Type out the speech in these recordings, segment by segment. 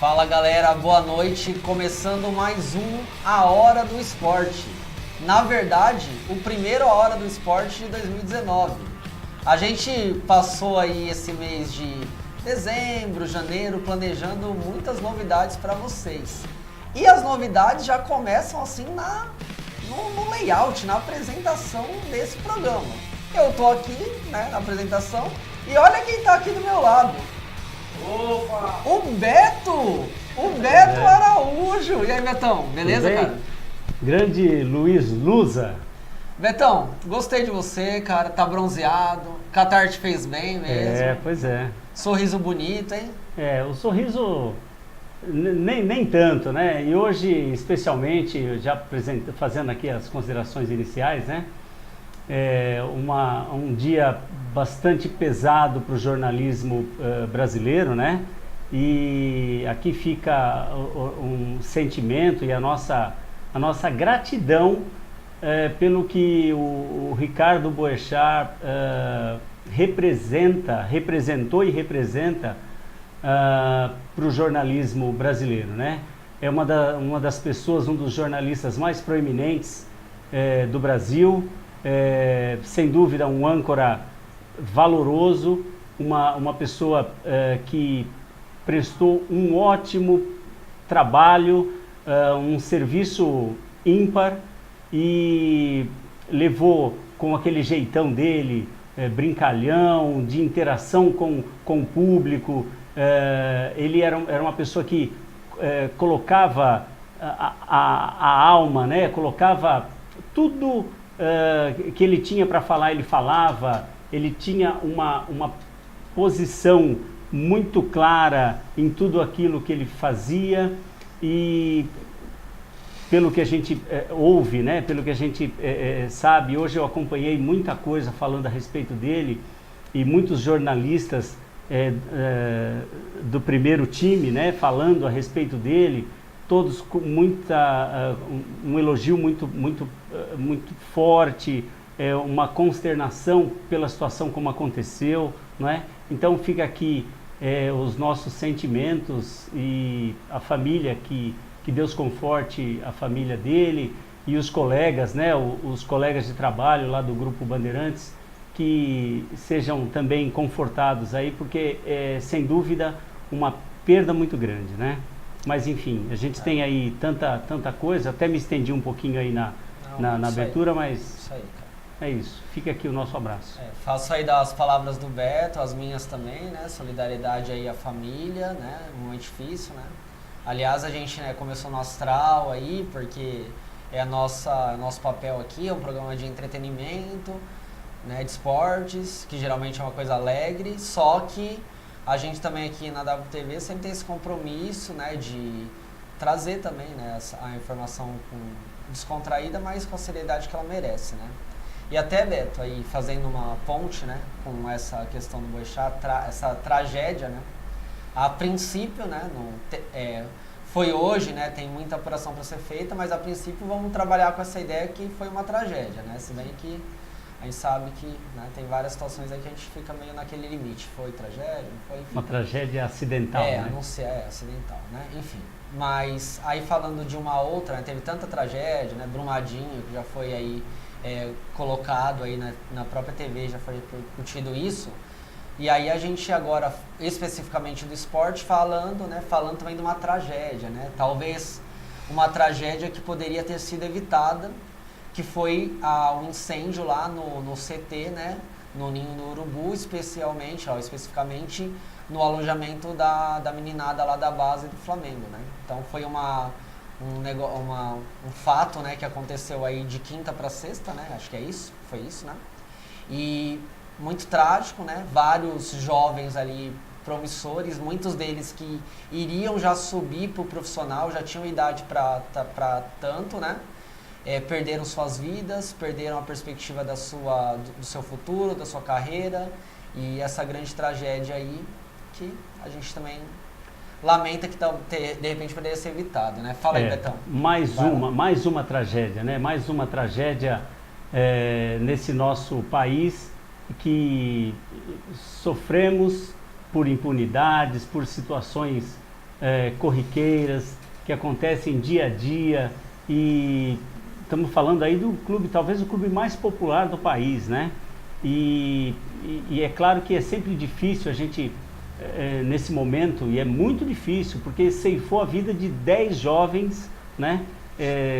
Fala galera, boa noite, começando mais um A Hora do Esporte. Na verdade, o primeiro A Hora do Esporte de 2019. A gente passou aí esse mês de dezembro, janeiro, planejando muitas novidades para vocês. E as novidades já começam assim no layout, na apresentação desse programa. Eu tô aqui, né, na apresentação, e olha quem tá aqui do meu lado. Opa! O Beto Araújo. E aí, Betão, beleza, cara? Grande Luiz Lusa. Betão, gostei de você, cara, tá bronzeado, Catar te fez bem mesmo. Pois é. Sorriso bonito, hein? O sorriso nem tanto, né? E hoje, especialmente, já fazendo aqui as considerações iniciais, né? Um dia bastante pesado para o jornalismo brasileiro, né? E aqui fica um sentimento e a nossa gratidão pelo que o Ricardo Boechat representou e representa para o jornalismo brasileiro, né? É uma das pessoas, um dos jornalistas mais proeminentes do Brasil. Sem dúvida um âncora valoroso, uma pessoa que prestou um ótimo trabalho, um serviço ímpar e levou com aquele jeitão dele, brincalhão, de interação com o público. Ele era uma pessoa que colocava a alma, né? Colocava tudo que ele tinha para falar, ele falava. Ele tinha uma posição muito clara em tudo aquilo que ele fazia e pelo que a gente ouve, né, pelo que a gente sabe, hoje eu acompanhei muita coisa falando a respeito dele e muitos jornalistas do primeiro time, né, falando a respeito dele, todos com um elogio muito forte, uma consternação pela situação como aconteceu, não é? Então fica aqui os nossos sentimentos e a família, que Deus conforte a família dele e os colegas, né? Os colegas de trabalho lá do Grupo Bandeirantes, que sejam também confortados aí, porque sem dúvida uma perda muito grande, né? Mas enfim, a gente tem aí tanta coisa, até me estendi um pouquinho aí na abertura, mas Isso aí, cara. é isso, fica aqui o nosso abraço. Faço aí das palavras do Beto, as minhas também, né? Solidariedade aí à família, né? Um momento difícil, né? Aliás, a gente, né, começou no Astral aí, porque nosso papel aqui, é um programa de entretenimento, né, de esportes, que geralmente é uma coisa alegre, só que a gente também aqui na WTV sempre tem esse compromisso, né, de trazer também, né, a informação descontraída, mas com a seriedade que ela merece, né. E até, Beto, aí fazendo uma ponte, né, com essa questão do Boechat, essa tragédia, né, a princípio, né, foi hoje, né, tem muita apuração para ser feita, mas a princípio vamos trabalhar com essa ideia que foi uma tragédia, né, se bem que a gente sabe que, né, tem várias situações aí que a gente fica meio naquele limite. Foi tragédia? Não foi? Enfim. Uma tragédia acidental, né? Acidental, né? Enfim. Mas aí falando de uma outra, né, teve tanta tragédia, né? Brumadinho, que já foi aí colocado aí na própria TV, já foi discutido isso. E aí a gente agora, especificamente do esporte, falando também de uma tragédia, né? Talvez uma tragédia que poderia ter sido evitada, que foi o incêndio lá no CT, né, no Ninho do Urubu, especificamente no alojamento da meninada lá da base do Flamengo, né. Então foi um fato, né, que aconteceu aí de quinta para sexta, né, acho que foi isso, né, e muito trágico, né, vários jovens ali promissores, muitos deles que iriam já subir para o profissional, já tinham idade para tanto, né, perderam suas vidas, perderam a perspectiva do seu futuro, da sua carreira, e essa grande tragédia aí que a gente também lamenta que de repente poderia ser evitado, né? Fala aí, Betão. Mais uma tragédia, né? Mais uma tragédia nesse nosso país, que sofremos por impunidades, por situações corriqueiras, que acontecem dia a dia, e estamos falando aí do clube, talvez o clube mais popular do país, né? E é claro que é sempre difícil a gente, nesse momento, e é muito difícil, porque ceifou a vida de 10 jovens, né?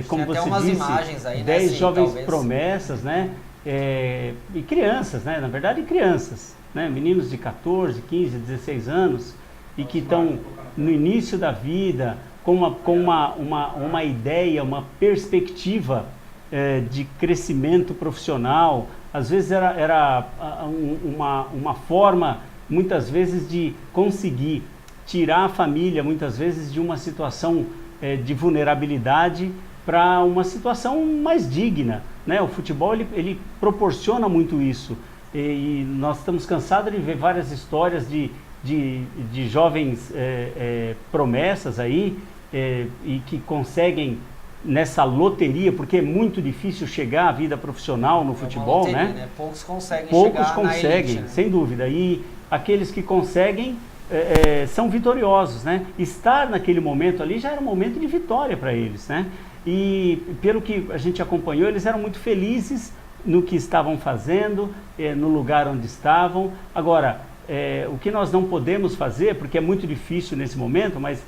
Como Tem até você umas disse, imagens aí, né? 10 Assim, jovens talvez. promessas, né? E crianças, né? Na verdade, crianças, né? Meninos de 14, 15, 16 anos, e que estão no início da vida, com uma ideia, uma perspectiva de crescimento profissional. Às vezes era uma forma, muitas vezes, de conseguir tirar a família, muitas vezes, de uma situação de vulnerabilidade para uma situação mais digna, né? O futebol ele proporciona muito isso, e nós estamos cansados de ver várias histórias de jovens promessas aí, e que conseguem nessa loteria, porque é muito difícil chegar à vida profissional no futebol, loteria, né? Poucos conseguem Poucos chegar conseguem, na elite, né? sem dúvida. E aqueles que conseguem são vitoriosos, né? Estar naquele momento ali já era um momento de vitória para eles, né? E pelo que a gente acompanhou, eles eram muito felizes no que estavam fazendo, no lugar onde estavam. Agora, o que nós não podemos fazer, porque é muito difícil nesse momento, mas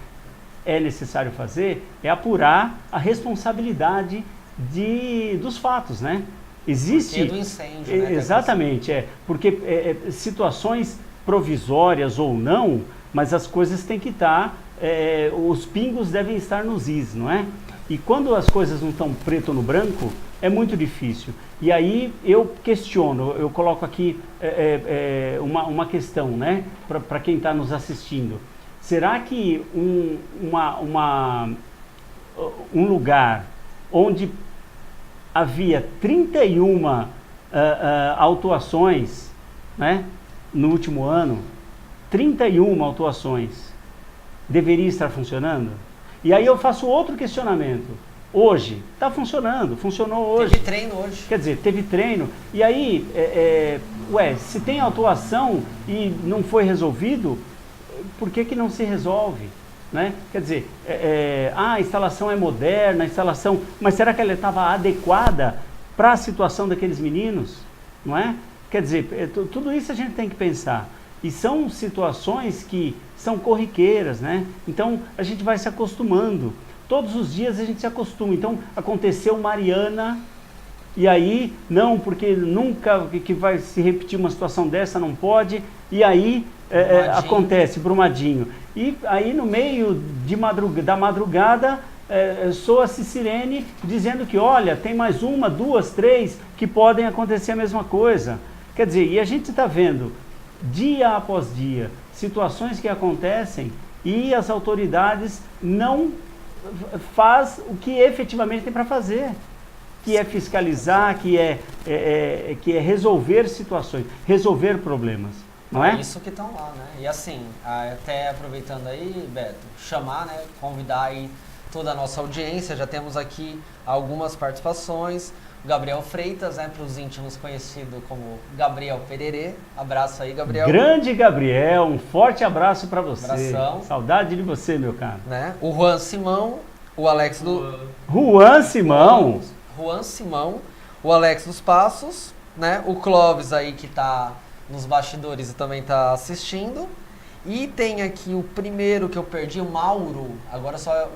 é necessário fazer, é apurar a responsabilidade dos fatos, né? Existe... do incêndio, né? Exatamente, porque situações provisórias ou não, mas as coisas têm que estar, os pingos devem estar nos is, não é? E quando as coisas não estão preto no branco, é muito difícil. E aí eu questiono, eu coloco aqui uma questão, né, para quem está nos assistindo. Será que um lugar onde havia 31 autuações, né, no último ano, 31 autuações, deveria estar funcionando? E aí eu faço outro questionamento. Hoje, está funcionando, funcionou hoje. Teve treino hoje. Quer dizer, teve treino. E aí, se tem autuação e não foi resolvido, por que não se resolve? Né? Quer dizer, a instalação é moderna, a instalação... Mas será que ela estava adequada para a situação daqueles meninos? Não é? Quer dizer, tudo isso a gente tem que pensar. E são situações que são corriqueiras, né? Então, a gente vai se acostumando. Todos os dias a gente se acostuma. Então, aconteceu Mariana, e aí, não, porque nunca que vai se repetir uma situação dessa, não pode. E aí, acontece, Brumadinho. E aí, no meio da madrugada, soa-se sirene dizendo que, olha, tem mais 1, 2, 3 que podem acontecer a mesma coisa. Quer dizer, e a gente está vendo, dia após dia, situações que acontecem e as autoridades não faz o que efetivamente tem para fazer, que é fiscalizar, que é resolver situações, resolver problemas, não é? É isso que estão lá, né? E assim, até aproveitando aí, Beto, chamar, né, convidar aí toda a nossa audiência, já temos aqui algumas participações. Gabriel Freitas, né, para os íntimos conhecido como Gabriel Pererê. Abraço aí, Gabriel. Grande Gabriel, um forte abraço para você. Abração. Saudade de você, meu caro. Né? O Juan Simão, o Alex do... Juan Simão. Juan Simão, o Alex dos Passos, né? O Clóvis aí que tá nos bastidores e também tá assistindo. E tem aqui o primeiro que eu perdi, o Mauro. Agora só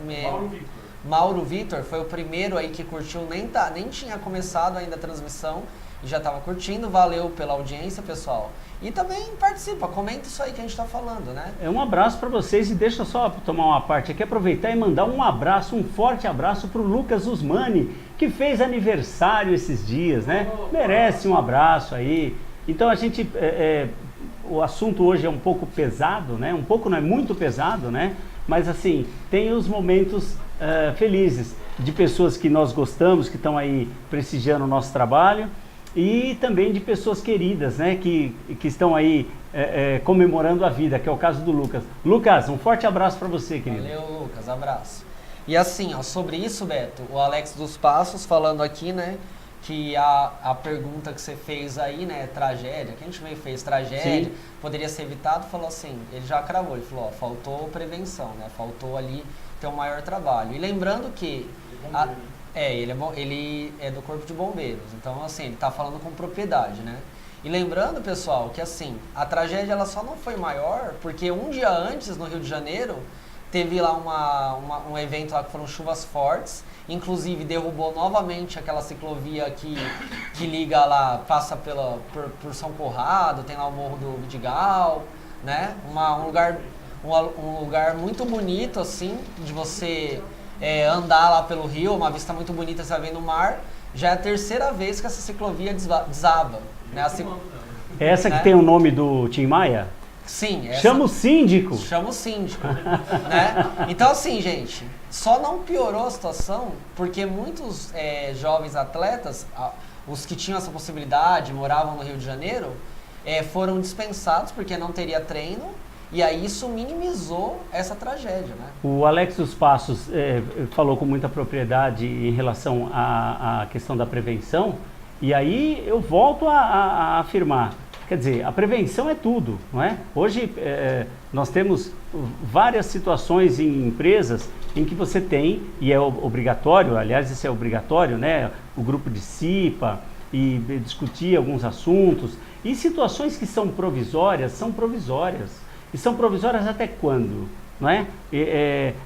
Mauro Vitor foi o primeiro aí que curtiu, nem tinha começado ainda a transmissão e já estava curtindo. Valeu pela audiência, pessoal. E também participa, comenta isso aí que a gente está falando, né? Um abraço para vocês, e deixa eu só tomar uma parte aqui, aproveitar e mandar um abraço, um forte abraço para o Lucas Usmani, que fez aniversário esses dias, né? Merece um abraço aí. Então a gente, o assunto hoje é um pouco pesado, né? Um pouco, não é muito pesado, né? Mas assim, tem os momentos felizes de pessoas que nós gostamos, que estão aí prestigiando o nosso trabalho, e também de pessoas queridas, né, que estão aí comemorando a vida, que é o caso do Lucas. Lucas, um forte abraço para você, querido. Valeu, Lucas, abraço. E assim, ó, sobre isso, Beto, o Alex dos Passos falando aqui, né, que a pergunta que você fez aí, né, tragédia, que a gente meio fez tragédia, Sim. poderia ser evitado, falou assim, ele já cravou, ele falou, ó, faltou prevenção, né, faltou ali ter um maior trabalho. E lembrando que... ele é do Corpo de Bombeiros, então assim, ele tá falando com propriedade, né. E lembrando, pessoal, que assim, a tragédia ela só não foi maior porque um dia antes, no Rio de Janeiro, teve lá um evento lá que foram chuvas fortes, inclusive derrubou novamente aquela ciclovia que liga lá, passa por São Conrado, tem lá o Morro do Vidigal, né? Um lugar muito bonito, assim, de você andar lá pelo rio, uma vista muito bonita, você vai vendo o mar. Já é a terceira vez que essa ciclovia desaba. Né? Essa que né? tem o nome do Tim Maia? Sim. Chama o síndico. Chama o síndico, né? Então assim, gente, só não piorou a situação porque muitos jovens atletas, os que tinham essa possibilidade, moravam no Rio de Janeiro, foram dispensados porque não teria treino e aí isso minimizou essa tragédia, né? O Alex dos Passos falou com muita propriedade em relação à questão da prevenção e aí eu volto a afirmar. Quer dizer, a prevenção é tudo, não é? Hoje nós temos várias situações em empresas em que você tem, e é obrigatório, aliás, isso é obrigatório, né? O grupo de CIPA e discutir alguns assuntos. E situações que são provisórias, são provisórias. E são provisórias até quando? Não é?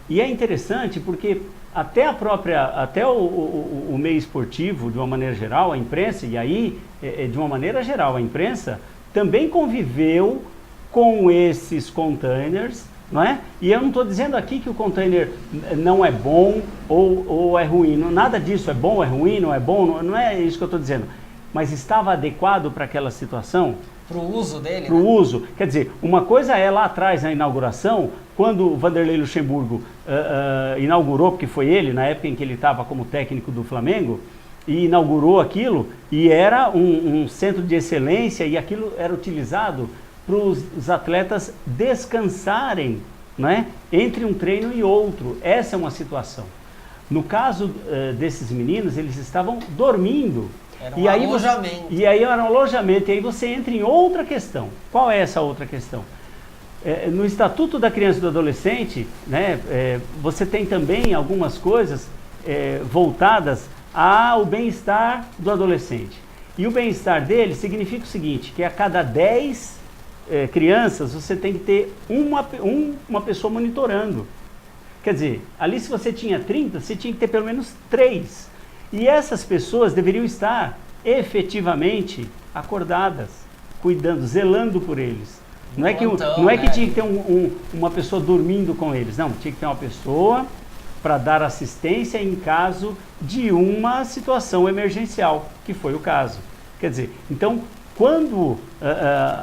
E é interessante porque até o meio esportivo, de uma maneira geral, a imprensa, e aí, de uma maneira geral, a imprensa também conviveu com esses containers, não é? E eu não estou dizendo aqui que o container não é bom ou é ruim, nada disso, é bom ou é ruim, não é bom, não é isso que eu estou dizendo. Mas estava adequado para aquela situação? Para o uso dele, Para o uso. Quer dizer, uma coisa é lá atrás, na inauguração, quando o Vanderlei Luxemburgo inaugurou, porque foi ele, na época em que ele estava como técnico do Flamengo, e inaugurou aquilo, e era um centro de excelência, e aquilo era utilizado para os atletas descansarem, né, entre um treino e outro. Essa é uma situação. No caso desses meninos, eles estavam dormindo. Era um alojamento. E aí era um alojamento, e aí você entra em outra questão. Qual é essa outra questão? No Estatuto da Criança e do Adolescente, né, você tem também algumas coisas voltadas ao bem-estar do adolescente. E o bem-estar dele significa o seguinte, que a cada 10 crianças você tem que ter uma pessoa monitorando. Quer dizer, ali se você tinha 30, você tinha que ter pelo menos 3. E essas pessoas deveriam estar efetivamente acordadas, cuidando, zelando por eles. Não é que tinha que ter uma pessoa dormindo com eles, não, tinha que ter uma pessoa para dar assistência em caso de uma situação emergencial, que foi o caso. Quer dizer, então, quando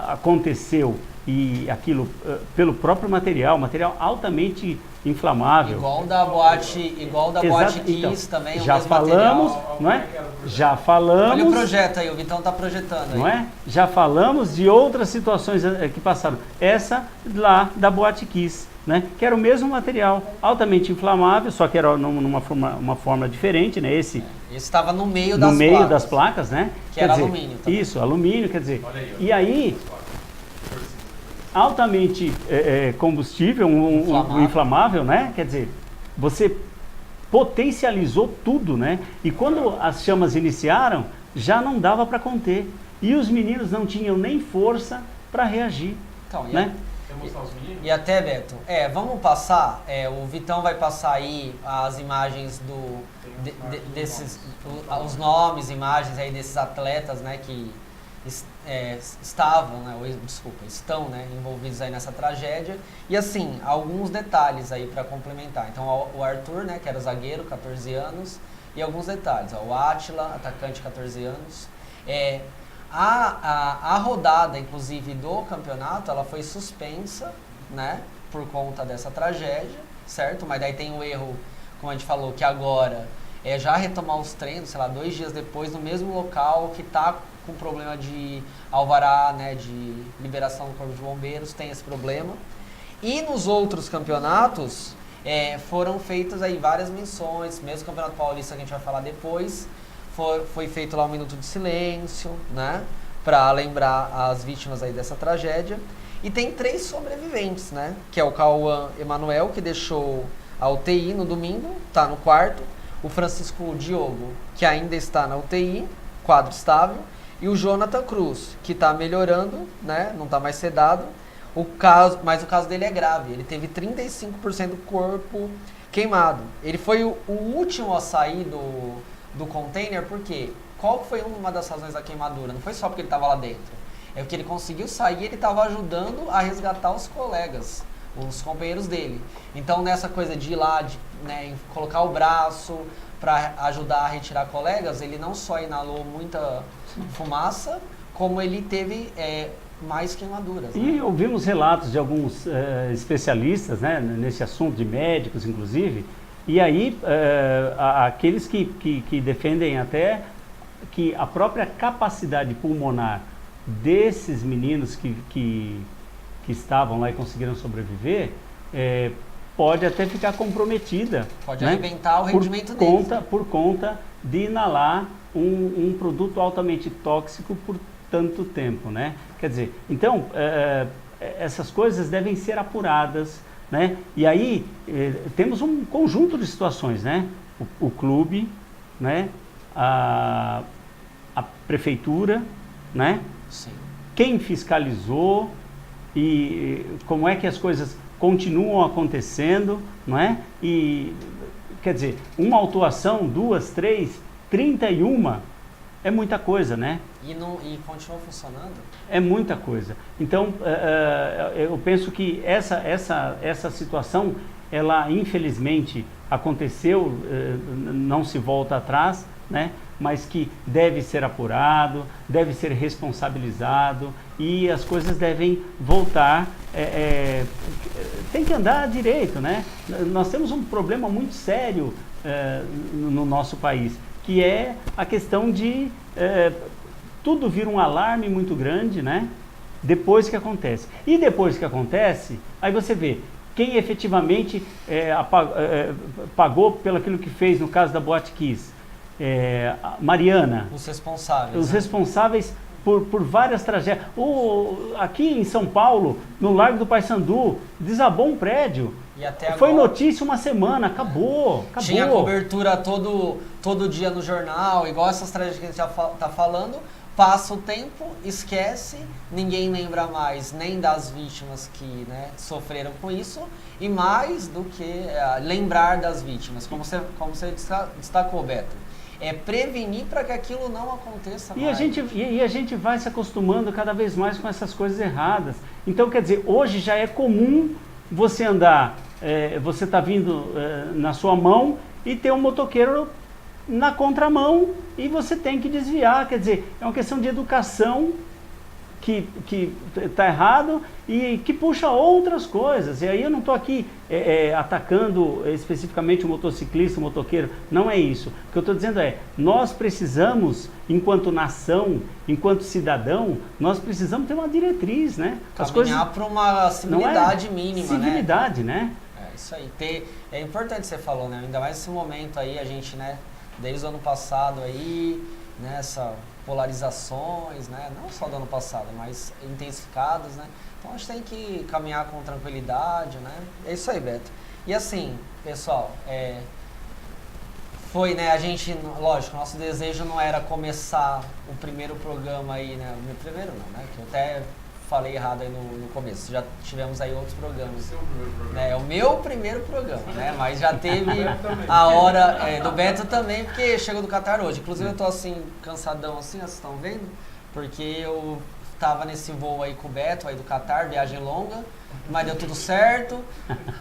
aconteceu e aquilo pelo próprio material altamente inflamável. Igual da Boate Kiss também, já falamos, material. Não é? Já falamos. Olha o projeto aí, o Vitão está projetando aí. Não é? Já falamos de outras situações que passaram. Essa lá da Boate Kiss, né? Que era o mesmo material, altamente inflamável, só que era uma forma diferente, né? Esse estava no meio das placas, né? Que era alumínio também. Isso, alumínio, quer dizer. E aí altamente combustível, inflamável, né? Quer dizer, você potencializou tudo, né? E quando as chamas iniciaram, já não dava para conter. E os meninos não tinham nem força para reagir, então, né? E até, Beto, vamos passar, o Vitão vai passar aí as imagens desses, os nomes, imagens aí desses atletas, né, que estão, né, envolvidos aí nessa tragédia. E assim, alguns detalhes aí para complementar. Então, o Arthur, né, que era o zagueiro, 14 anos, e alguns detalhes. O Átila, atacante, 14 anos. A rodada, inclusive, do campeonato, ela foi suspensa, né, por conta dessa tragédia, certo? Mas daí tem o erro, como a gente falou, que agora já retomar os treinos, sei lá, 2 dias depois, no mesmo local que está com problema de alvará, né, de liberação do Corpo de Bombeiros, tem esse problema. E nos outros campeonatos foram feitas aí várias menções, mesmo o Campeonato Paulista que a gente vai falar depois, foi feito lá um minuto de silêncio, né? Para lembrar as vítimas aí dessa tragédia. E tem 3 sobreviventes, né? Que é o Cauã Emanuel, que deixou a UTI no domingo, tá no quarto. O Francisco Diogo, que ainda está na UTI, quadro estável. E o Jonathan Cruz, que está melhorando, né? Não está mais sedado. Mas o caso dele é grave. Ele teve 35% do corpo queimado. Ele foi o último a sair do container, porque qual foi uma das razões da queimadura? Não foi só porque ele estava lá dentro. É porque ele conseguiu sair e ele estava ajudando a resgatar os colegas, os companheiros dele. Então, nessa coisa de ir lá, colocar o braço para ajudar a retirar colegas, ele não só inalou muita fumaça, como ele teve mais queimaduras. Né? E ouvimos relatos de alguns especialistas, né, nesse assunto, de médicos inclusive, e aí aqueles que defendem até que a própria capacidade pulmonar desses meninos que estavam lá e conseguiram sobreviver, pode até ficar comprometida. Pode, né? Arrebentar o rendimento deles. Por conta de inalar um produto altamente tóxico por tanto tempo, né? Quer dizer, então, essas coisas devem ser apuradas, né? E aí, temos um conjunto de situações, né? O clube, né? A prefeitura, né? Sim. Quem fiscalizou e como é que as coisas continuam acontecendo, não é? E, quer dizer, uma autuação, 2, 3, 31 é muita coisa, né? E continua funcionando? É muita coisa. Então, eu penso que essa situação, ela infelizmente aconteceu, não se volta atrás, né? Mas que deve ser apurado, deve ser responsabilizado e as coisas devem voltar, tem que andar direito, né? Nós temos um problema muito sério no nosso país, que é a questão de tudo vira um alarme muito grande, né? Depois que acontece. E depois que acontece, aí você vê quem efetivamente pagou pelo aquilo que fez no caso da Boate Kiss. Mariana. Os responsáveis. Os né? responsáveis por várias tragédias. Aqui em São Paulo, no Largo do Paissandu, desabou um prédio. E até Foi agora, notícia uma semana, acabou. Tinha cobertura todo dia no jornal, igual essas tragédias que a gente já tá falando. Passa o tempo, esquece, ninguém lembra mais nem das vítimas que, né, sofreram com isso, e mais do que lembrar das vítimas, como você destacou, Beto. É prevenir para que aquilo não aconteça mais. E a gente vai se acostumando cada vez mais com essas coisas erradas. Então, quer dizer, hoje já é comum você andar, você está vindo na sua mão e ter um motoqueiro na contramão e você tem que desviar. Quer dizer, é uma questão de educação que está errado e que puxa outras coisas. E aí eu não estou aqui atacando especificamente o motociclista, o motoqueiro, não é isso. O que eu estou dizendo nós precisamos, enquanto nação, enquanto cidadão, nós precisamos ter uma diretriz, né? Caminhar para uma civilidade mínima, civilidade, né? Isso aí. É importante que você falou, né? Ainda mais nesse momento aí, a gente, né? Desde o ano passado aí, né, polarizações, né, não só do ano passado, mas intensificadas, né, então a gente tem que caminhar com tranquilidade, né, é isso aí, Beto. E assim, pessoal, foi, né, a gente, lógico, nosso desejo não era começar o primeiro programa aí, né, o meu primeiro não, né, que eu até falei errado aí no começo, já tivemos aí outros programas. É o meu primeiro programa, né? Mas já teve a hora do Beto também, porque chegou do Catar hoje. Inclusive eu tô assim, cansadão assim, vocês estão vendo? Porque eu tava nesse voo aí com o Beto, aí do Catar, viagem longa, mas deu tudo certo.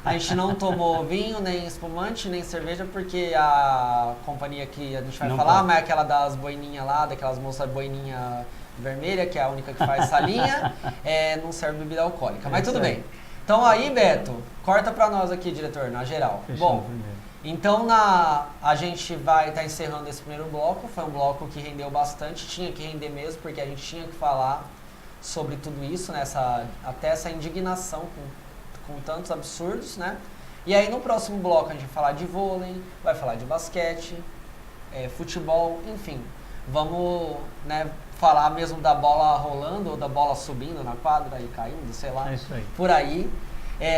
A gente não tomou vinho, nem espumante, nem cerveja, porque a companhia que a gente vai falar, mas é aquela das boininhas lá, daquelas moças boininha vermelha, que é a única que faz essa linha, não serve bebida alcoólica, mas tudo bem. Então aí, Beto, corta pra nós aqui, diretor, na geral. Bom, então a gente vai estar encerrando esse primeiro bloco, foi um bloco que rendeu bastante, tinha que render mesmo, porque a gente tinha que falar sobre tudo isso, né, até essa indignação com tantos absurdos, né? E aí no próximo bloco a gente vai falar de vôlei, vai falar de basquete, futebol, enfim. Vamos, né, falar mesmo da bola rolando ou da bola subindo na quadra e caindo, sei lá. É isso aí. Por aí.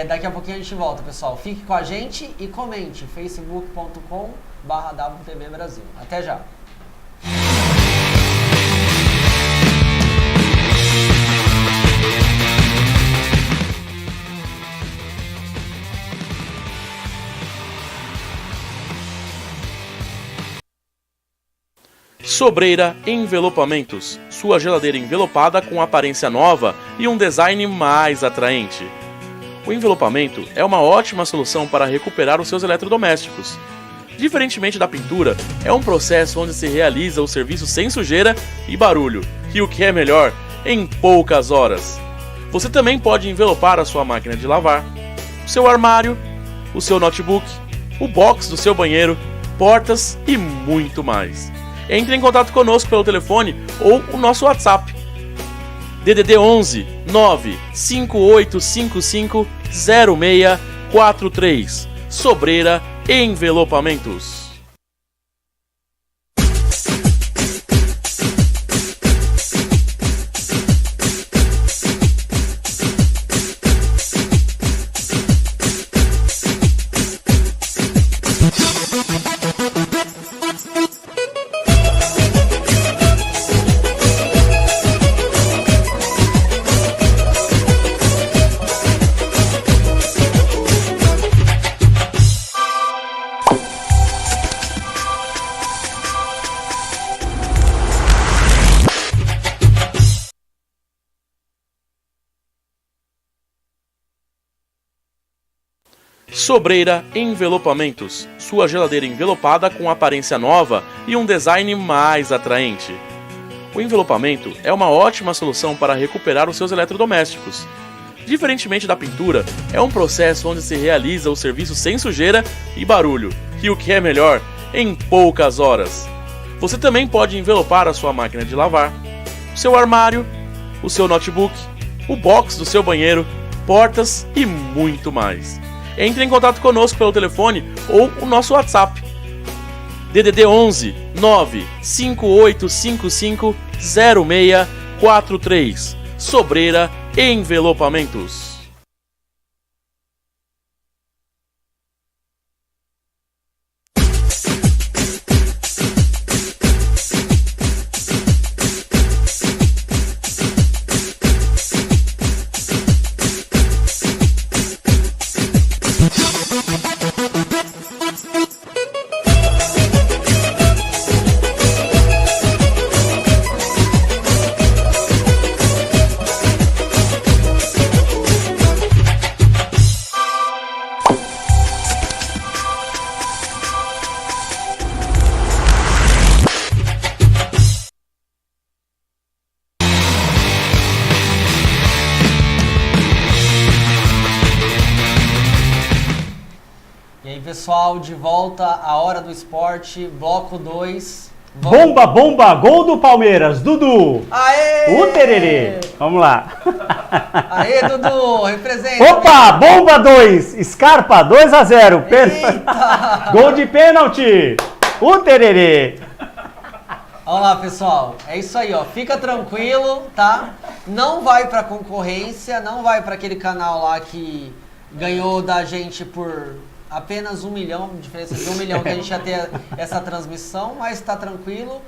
Daqui a pouquinho a gente volta, pessoal. Fique com a gente e comente. facebook.com/WTV Brasil. Até já. Sobreira Envelopamentos, sua geladeira envelopada com aparência nova e um design mais atraente. O envelopamento é uma ótima solução para recuperar os seus eletrodomésticos. Diferentemente da pintura, é um processo onde se realiza o serviço sem sujeira e barulho, e o que é melhor, em poucas horas. Você também pode envelopar a sua máquina de lavar, o seu armário, o seu notebook, o box do seu banheiro, portas e muito mais. Entre em contato conosco pelo telefone ou o nosso WhatsApp. DDD 11 95855 0643. Sobreira Envelopamentos. Sobreira Envelopamentos, sua geladeira envelopada com aparência nova e um design mais atraente. O envelopamento é uma ótima solução para recuperar os seus eletrodomésticos. Diferentemente da pintura, é um processo onde se realiza o serviço sem sujeira e barulho, e o que é melhor, em poucas horas. Você também pode envelopar a sua máquina de lavar, o seu armário, o seu notebook, o box do seu banheiro, portas e muito mais. Entre em contato conosco pelo telefone ou o nosso WhatsApp. DDD 11 95855 0643. Sobreira Envelopamentos. Pessoal, de volta à Hora do Esporte, bloco 2. Bomba, bomba, gol do Palmeiras, Dudu! Aê! O tererê! Vamos lá! Aê, Dudu, representa! Opa, bomba 2, Scarpa 2-0, gol de pênalti! O tererê! Vamos lá, pessoal, é isso aí, ó, fica tranquilo, tá? Não vai pra concorrência, não vai pra aquele canal lá que ganhou da gente por apenas 1 milhão, diferença de 1 milhão que a gente ia ter essa transmissão, mas tá tranquilo.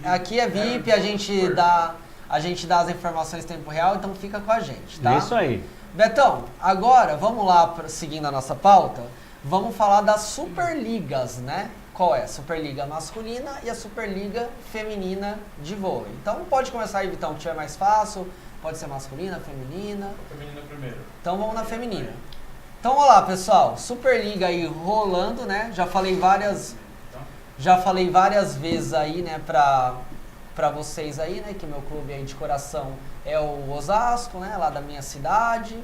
Aqui é VIP, a gente dá as informações em tempo real, então fica com a gente, tá? É isso aí. Betão, agora vamos lá, seguindo a nossa pauta, vamos falar das Superligas, né? Qual é? Superliga masculina e a Superliga feminina de vôlei. Então pode começar aí, Vitão, que tiver mais fácil, pode ser masculina, feminina. Feminina primeiro. Então vamos na feminina. Então, olá, pessoal, Superliga aí rolando, né? Já falei várias vezes aí, né, pra vocês aí, né, que meu clube aí de coração é o Osasco, né, lá da minha cidade.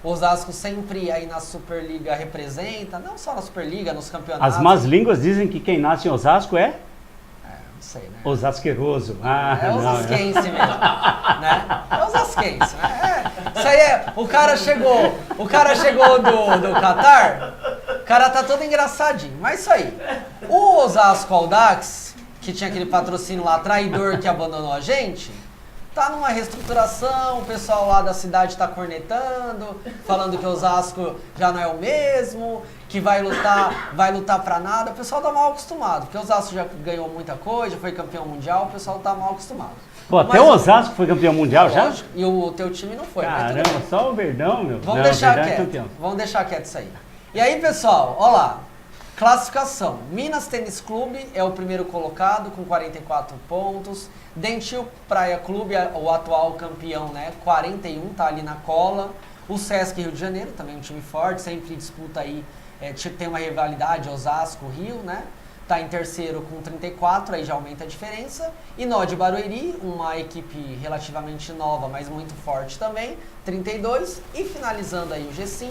O Osasco sempre aí na Superliga representa, não só na Superliga, nos campeonatos. As más línguas dizem que quem nasce em Osasco é? Não sei, né? Osasqueroso. É osasquense mesmo, né? É osasquense, né? Isso aí é... O cara chegou do Catar, cara tá todo engraçadinho, mas isso aí. O Osasco Audax, que tinha aquele patrocínio lá, traidor, que abandonou a gente, tá numa reestruturação, o pessoal lá da cidade tá cornetando, falando que o Osasco já não é o mesmo, que vai lutar pra nada. O pessoal tá mal acostumado, porque o Osasco já ganhou muita coisa, já foi campeão mundial, o pessoal tá mal acostumado. Pô, até o Osasco foi campeão mundial já? Lógico, e o teu time não foi. Caramba, só o Verdão, meu. Vamos Não, deixar o Verdão é quieto. campeão. Vamos deixar quieto isso aí. E aí, pessoal, ó lá. Classificação. Minas Tênis Clube é o primeiro colocado com 44 pontos. Dentil Praia Clube, o atual campeão, né? 41, tá ali na cola. O Sesc Rio de Janeiro, também um time forte, sempre disputa aí, tem uma rivalidade, Osasco-Rio, né? Tá em terceiro com 34, aí já aumenta a diferença. E Nó de Barueri, uma equipe relativamente nova, mas muito forte também, 32. E finalizando aí o G5,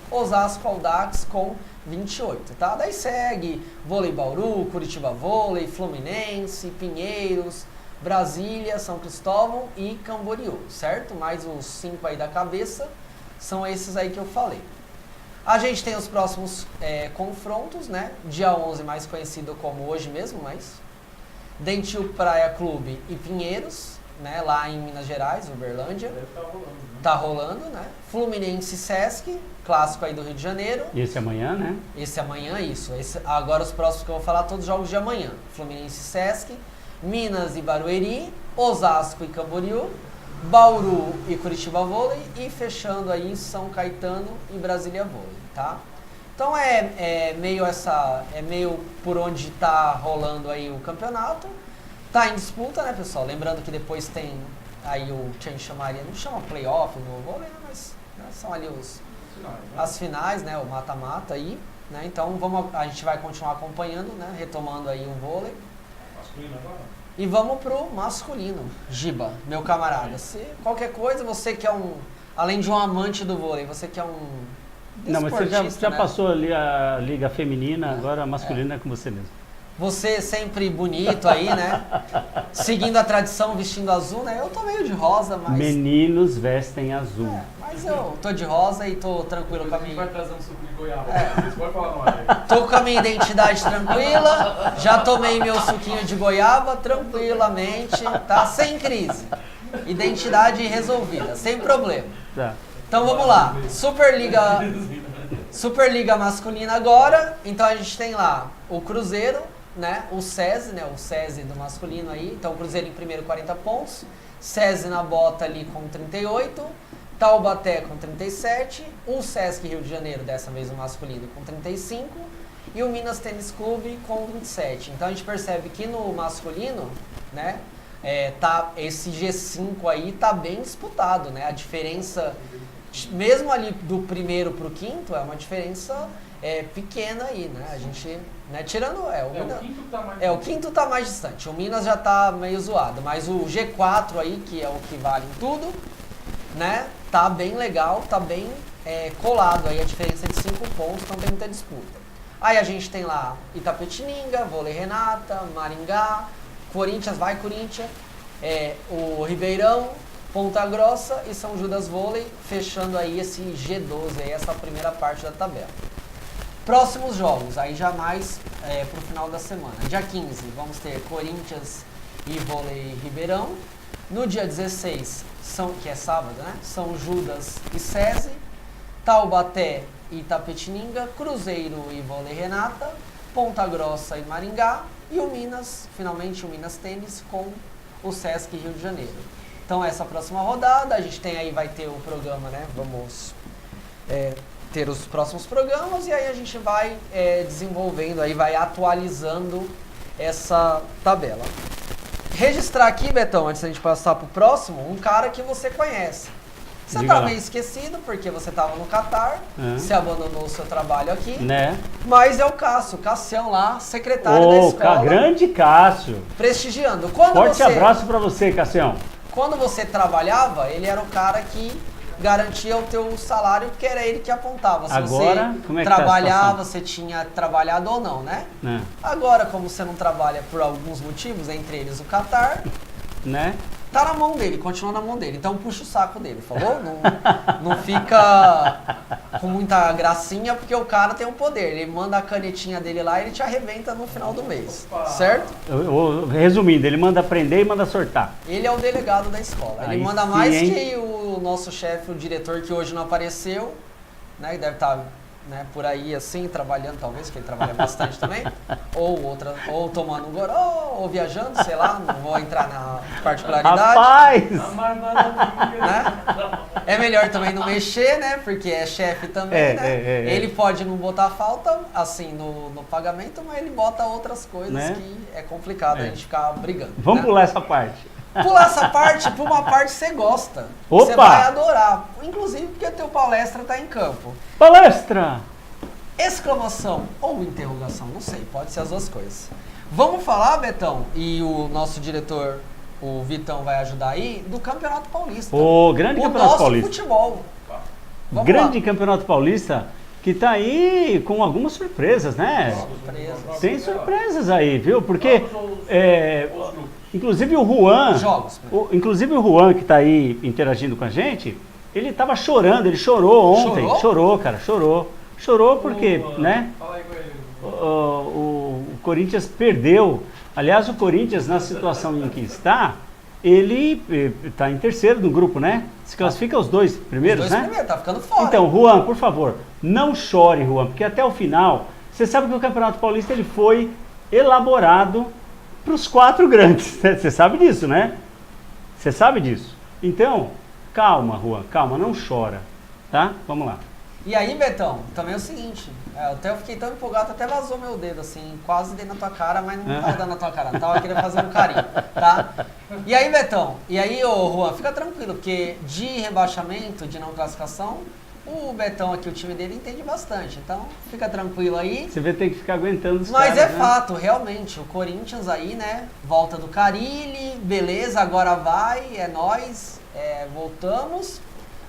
Osasco Audax com 28, tá? Daí segue Vôlei Bauru, Curitiba Vôlei, Fluminense, Pinheiros, Brasília, São Cristóvão e Camboriú, certo? Mais os 5 aí da cabeça, são esses aí que eu falei. A gente tem os próximos confrontos, né? Dia 11, mais conhecido como hoje mesmo, mas Dentil Praia Clube e Pinheiros, né? Lá em Minas Gerais, Uberlândia. Deve estar rolando, né? Tá rolando, né? Fluminense Sesc, clássico aí do Rio de Janeiro. E esse amanhã, né? Esse amanhã, isso. Agora os próximos que eu vou falar, todos os jogos de amanhã. Fluminense Sesc, Minas e Barueri, Osasco e Camboriú, Bauru e Curitiba Vôlei e fechando aí São Caetano e Brasília Vôlei, tá? Então é meio por onde tá rolando aí o campeonato. Tá em disputa, né, pessoal? Lembrando que depois tem aí o que a gente chamaria, não chama playoff no vôlei, né, mas né, são ali as finais, né, o mata-mata aí, né? Então a gente vai continuar acompanhando, né, retomando aí o vôlei. Masculino agora? E vamos pro masculino. Giba, meu camarada, qualquer coisa, você que é além de um amante do vôlei, você que é um Não, mas você já né? passou ali a liga feminina, agora a masculina é com você mesmo. Você sempre bonito aí, né? Seguindo a tradição, vestindo azul, né? Eu tô meio de rosa, mas... Meninos vestem azul. Mas eu tô de rosa e tô tranquilo com a A gente minha... vai trazer um suco de goiaba. Você pode falar no ar aí. Tô com a minha identidade tranquila, já tomei meu suquinho de goiaba tranquilamente, tá? Sem crise. Identidade resolvida, sem problema. Tá. Então vamos lá, Superliga masculina agora. Então a gente tem lá o Cruzeiro, né? O SESI, né? O SESI do masculino aí. Então o Cruzeiro em primeiro 40 pontos, SESI na bota ali com 38, Taubaté com 37, o Sesc Rio de Janeiro, dessa vez o masculino, com 35 e o Minas Tênis Clube com 27. Então a gente percebe que no masculino, né? Esse G5 aí tá bem disputado, né? A diferença, mesmo ali do primeiro pro quinto, é uma diferença pequena aí, né? A gente, né? Tirando o quinto tá mais distante. O Minas já tá meio zoado, mas o G4 aí, que é o que vale em tudo, né? Tá bem legal, tá bem colado aí, a diferença é de 5 pontos, então tem muita disputa. Aí a gente tem lá Itapetininga, Vôlei Renata, Maringá, Corinthians, vai Corinthians, o Ribeirão, Ponta Grossa e São Judas Vôlei, fechando aí esse G12, aí, essa primeira parte da tabela. Próximos jogos, aí já mais pro final da semana. Dia 15, vamos ter Corinthians e Vôlei Ribeirão. No dia 16, que é sábado, né? São Judas e SESI, Taubaté e Itapetininga, Cruzeiro e Vôlei Renata, Ponta Grossa e Maringá, e o Minas, finalmente o Minas Tênis com o Sesc Rio de Janeiro. Então essa próxima rodada, a gente tem aí, vai ter o programa, né? Vamos ter os próximos programas e aí a gente vai desenvolvendo, aí vai atualizando essa tabela. Registrar aqui, Betão, antes da gente passar pro próximo, um cara que você conhece. Você Diga tá lá. meio esquecido porque você tava no Catar, você abandonou o seu trabalho aqui, Né? mas é o Cassião lá, secretário da escola, Grande Cássio. prestigiando. Forte abraço pra você, Cassião. Quando você trabalhava, ele era o cara que garantia o teu salário, porque era ele que apontava se Agora, você como é que tá a trabalhava, situação? se tinha trabalhado ou não, né? Né? Agora, como você não trabalha por alguns motivos, entre eles o Catar, Né? tá na mão dele, continua na mão dele. Então puxa o saco dele, falou? Não fica com muita gracinha, porque o cara tem um poder. Ele manda a canetinha dele lá e ele te arrebenta no final do mês, certo? Resumindo, ele manda prender e manda sortar. Ele é o delegado da escola. Ele Aí manda sim, mais hein? que o nosso chefe, o diretor, que hoje não apareceu, né? Que deve estar, né, por aí assim, trabalhando talvez, que ele trabalha bastante também. Ou tomando um goró, ou viajando, sei lá, não vou entrar na particularidade. Rapaz! Né? É melhor também não mexer, né? Porque é chefe também, né? Ele pode não botar falta, assim, no pagamento, mas ele bota outras coisas, né? Que é complicado a gente ficar brigando. Vamos, né, pular essa parte. Pular essa parte por uma parte que você gosta. Opa! Você vai adorar. Inclusive porque o teu palestra tá em campo. Palestra! Exclamação ou interrogação, não sei, pode ser as duas coisas. Vamos falar, Betão, e o nosso diretor, o Vitão, vai ajudar aí, do Campeonato Paulista. O grande Campeonato Paulista. O nosso futebol. Vamos grande lá. Campeonato Paulista, que tá aí com algumas surpresas, né? Surpresas. Tem surpresas aí, viu? Porque, inclusive o Juan, inclusive o Juan que tá aí interagindo com a gente, ele tava chorando, ele chorou ontem. Chorou, cara, chorou. Chorou porque, né? O Corinthians perdeu. Aliás, o Corinthians, na situação em que está, ele está em terceiro no grupo, né? Se classifica os dois primeiros, os dois né? Primeiros, tá ficando fora. Então, Juan, por favor, não chore, Juan, porque até o final, você sabe que o Campeonato Paulista ele foi elaborado para os 4 grandes. Você sabe disso, né? Você sabe disso. Então, calma, Juan, calma, não chora, tá? Vamos lá. E aí, Betão, também é o seguinte, eu fiquei tão empolgado, até vazou meu dedo, assim, quase dei na tua cara, mas não tava dando na tua cara, não tava querendo fazer um carinho, tá? E aí, Betão, ô Juan, fica tranquilo, porque de rebaixamento, de não classificação, o Betão aqui, o time dele entende bastante, então fica tranquilo aí. Você vai ter que ficar aguentando os Mas caras, é fato, realmente, o Corinthians aí, né, volta do Carille, beleza, agora vai, é nóis, voltamos.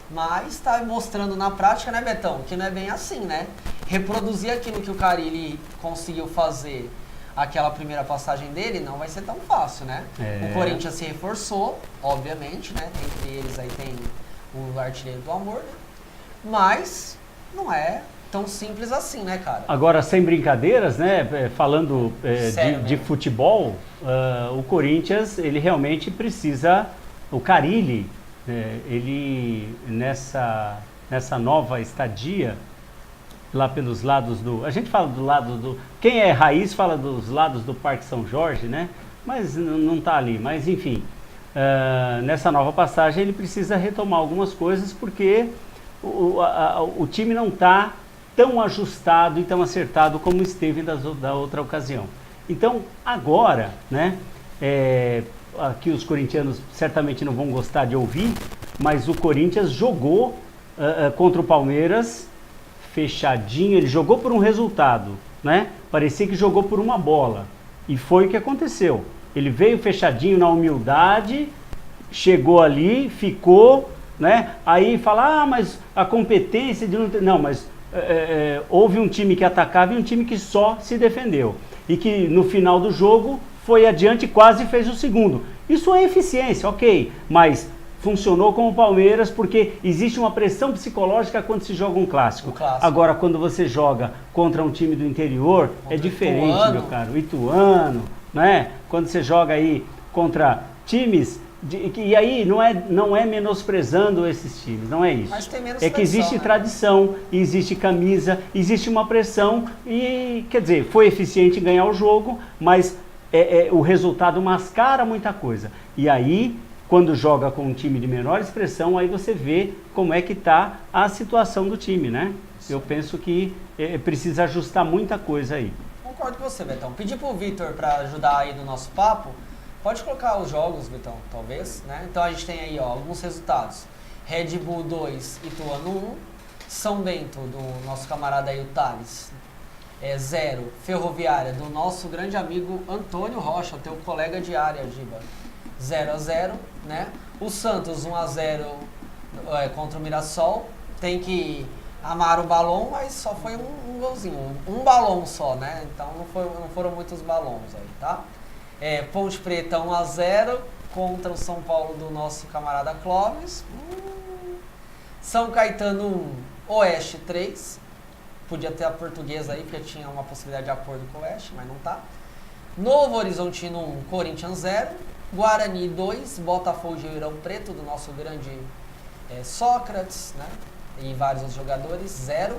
Mas está mostrando na prática, né, Betão, que não é bem assim, né? Reproduzir aquilo que o Carille conseguiu fazer, aquela primeira passagem dele, não vai ser tão fácil, né? O Corinthians se reforçou, obviamente, né? Entre eles aí tem o artilheiro do amor, né? Mas não é tão simples assim, né, cara? Agora, sem brincadeiras, né? Falando Sério, de futebol, o Corinthians, ele realmente precisa, o Carille, ele nessa nova estadia lá pelos lados a gente fala do lado quem é raiz fala dos lados do Parque São Jorge, né? Mas não tá ali, mas enfim, nessa nova passagem ele precisa retomar algumas coisas porque o time não tá tão ajustado e tão acertado como esteve da outra ocasião. Então agora, né, aqui os corintianos certamente não vão gostar de ouvir, mas o Corinthians jogou contra o Palmeiras fechadinho, ele jogou por um resultado, né? Parecia que jogou por uma bola, e foi o que aconteceu. Ele veio fechadinho na humildade, chegou ali, ficou, né? Aí fala, mas a competência de não ter... Não, mas houve um time que atacava e um time que só se defendeu, e que no final do jogo foi adiante e quase fez o segundo. Isso é eficiência, ok, mas funcionou com o Palmeiras porque existe uma pressão psicológica quando se joga um clássico. Agora, quando você joga contra um time do interior, é diferente, Ituano, meu caro. Ituano, né? Quando você joga aí contra times... e aí não é menosprezando esses times, não é isso. Mas tem menos é que existe pressão, né? tradição, existe camisa, existe uma pressão e, quer dizer, foi eficiente em ganhar o jogo, mas... o resultado mascara muita coisa. E aí, quando joga com um time de menor expressão, aí você vê como é que está a situação do time, né? Sim. Eu penso que precisa ajustar muita coisa aí. Concordo com você, Betão. Pedi pro Vitor para ajudar aí no nosso papo. Pode colocar os jogos, Betão, talvez, né? Então a gente tem aí, alguns resultados. Red Bull 2, Ituano 1. São Bento, do nosso camarada aí, o Thales, 0. Ferroviária, do nosso grande amigo Antônio Rocha, teu colega de área, Giba, 0-0, né? O Santos, 1-0 contra o Mirassol. Tem que amar o balão, mas só foi um golzinho, um balão só, né? Então não foram muitos balões aí, tá? Ponte Preta, 1-0 contra o São Paulo do nosso camarada Clóvis. São Caetano 1, Oeste 3. Podia ter a Portuguesa aí, porque tinha uma possibilidade de acordo com o Oeste, mas não tá. Novo Horizontino 1, Corinthians 0. Guarani 2, Botafogo de Ribeirão Preto, do nosso grande Sócrates, né? E vários outros jogadores, 0.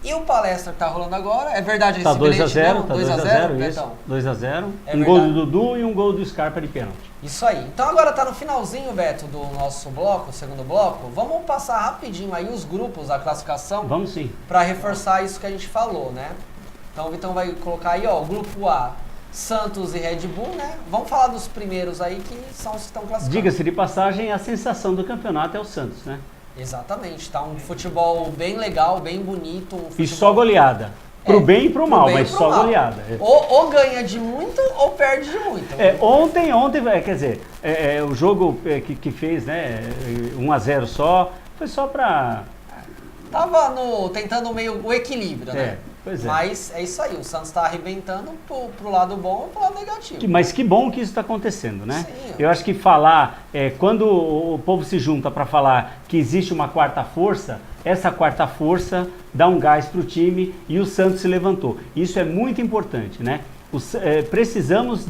E o Palestra que tá rolando agora, é verdade Tá esse 2x0, tá 2x0, isso. 2x0. É Um gol verdade. do Dudu e um gol do Scarpa de pênalti. Isso aí. Então agora tá no finalzinho, Beto, do nosso bloco, o segundo bloco. Vamos passar rapidinho aí os grupos, a classificação, Vamos sim. para reforçar isso que a gente falou, né? Então o Vitão vai colocar aí, ó, o grupo A, Santos e Red Bull, né? Vamos falar dos primeiros aí, que são os que estão classificados. Diga-se de passagem, a sensação do campeonato é o Santos, né? Exatamente, tá um futebol bem legal, bem bonito. Um E futebol... só goleada. Pro bem e pro mal, bem e mas pro só mal. goleada. Ou ganha de muito ou perde de muito. Ontem, quer dizer, o jogo que fez, né, 1x0 só, foi só pra... Tava tentando meio o equilíbrio, né? Pois é. Mas é isso aí, o Santos tá arrebentando pro lado bom e pro lado negativo. Mas que bom que isso está acontecendo, né? Sim. Eu acho que falar, quando o povo se junta para falar que existe uma quarta força, essa quarta força dá um gás para o time e o Santos se levantou. Isso é muito importante, né? Precisamos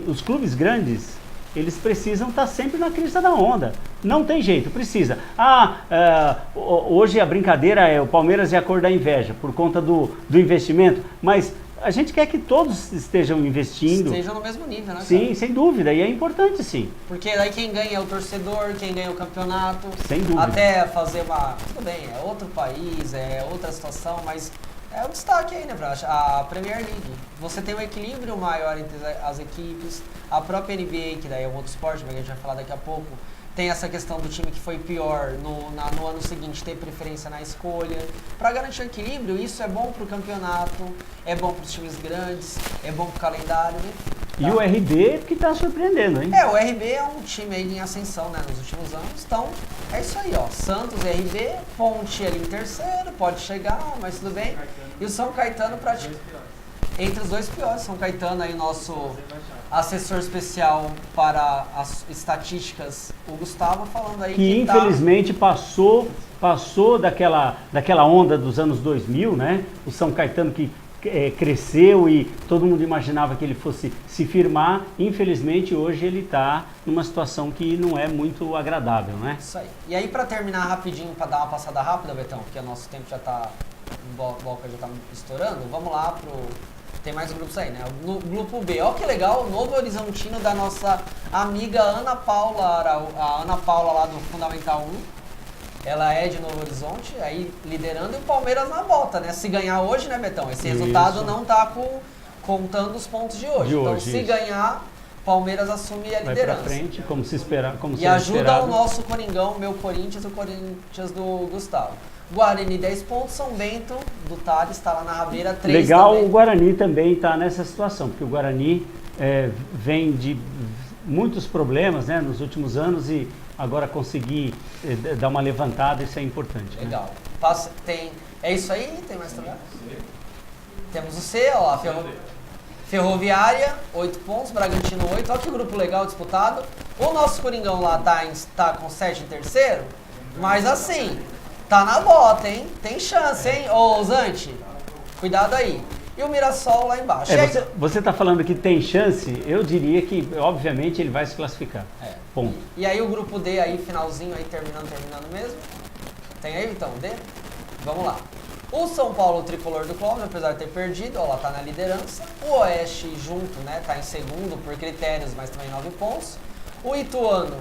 os clubes grandes, eles precisam estar sempre na crista da onda. Não tem jeito, precisa. Hoje a brincadeira é o Palmeiras e a cor da inveja, por conta do investimento, mas a gente quer que todos estejam investindo. Estejam no mesmo nível, né? Sim, cara? sem dúvida, e é importante sim. Porque daí quem ganha é o torcedor, quem ganha é o campeonato. Sem dúvida. Até fazer tudo bem, é outro país, é outra situação, mas é o destaque aí, né, Bracha? A Premier League. Você tem um equilíbrio maior entre as equipes. A própria NBA, que daí é um outro esporte, mas a gente vai falar daqui a pouco, tem essa questão do time que foi pior no ano seguinte ter preferência na escolha. Para garantir o equilíbrio, isso é bom para o campeonato, é bom para os times grandes, é bom para o calendário, né? E o RB que está surpreendendo, hein? O RB é um time aí em ascensão, né, nos últimos anos. Então, é isso aí, ó. Santos, RB, Ponte ali em terceiro, pode chegar, mas tudo bem. E o São Caetano entre os dois piores. São Caetano aí, nosso assessor especial para as estatísticas, o Gustavo, falando aí que infelizmente passou daquela onda dos anos 2000, né? O São Caetano que cresceu e todo mundo imaginava que ele fosse se firmar. Infelizmente hoje ele está numa situação que não é muito agradável, né? Isso aí. E aí, para terminar rapidinho, para dar uma passada rápida, Betão, porque o nosso tempo já está, o bloco já está estourando, vamos lá tem mais grupos aí, né? No grupo B, ó que legal, o Novo Horizontino da nossa amiga Ana Paula, a Ana Paula lá do Fundamental 1. Ela é de Novo Horizonte, aí liderando, e o Palmeiras na bota, né? Se ganhar hoje, né, Betão? Esse resultado não tá contando os pontos de hoje. Então, se ganhar, Palmeiras assume a liderança. Vai pra frente, como se esperar. E ajuda o nosso Coringão, meu Corinthians, o Corinthians do Gustavo. Guarani 10 pontos, São Bento do Thales está lá na rabeira 3 legal também. O Guarani também está nessa situação, porque o Guarani vem de muitos problemas, né, nos últimos anos e agora conseguir dar uma levantada, isso é importante. Legal. Né? É isso aí? Tem mais também? Temos o C, ó lá, Ferroviária, 8 pontos, Bragantino 8, olha que grupo legal disputado. O nosso Coringão lá tá com 7 em terceiro, mas assim, tá na bota, hein? Tem chance, hein? Ô, Zante, cuidado aí. E o Mirassol lá embaixo. Você está falando que tem chance, eu diria que, obviamente, ele vai se classificar. Ponto. E aí o grupo D aí, finalzinho aí, terminando mesmo. Tem aí, então, D? Vamos lá. O São Paulo, o tricolor do Clóvis, apesar de ter perdido, ó, lá tá na liderança. O Oeste junto, né, tá em segundo por critérios, mas também 9 pontos. O Ituano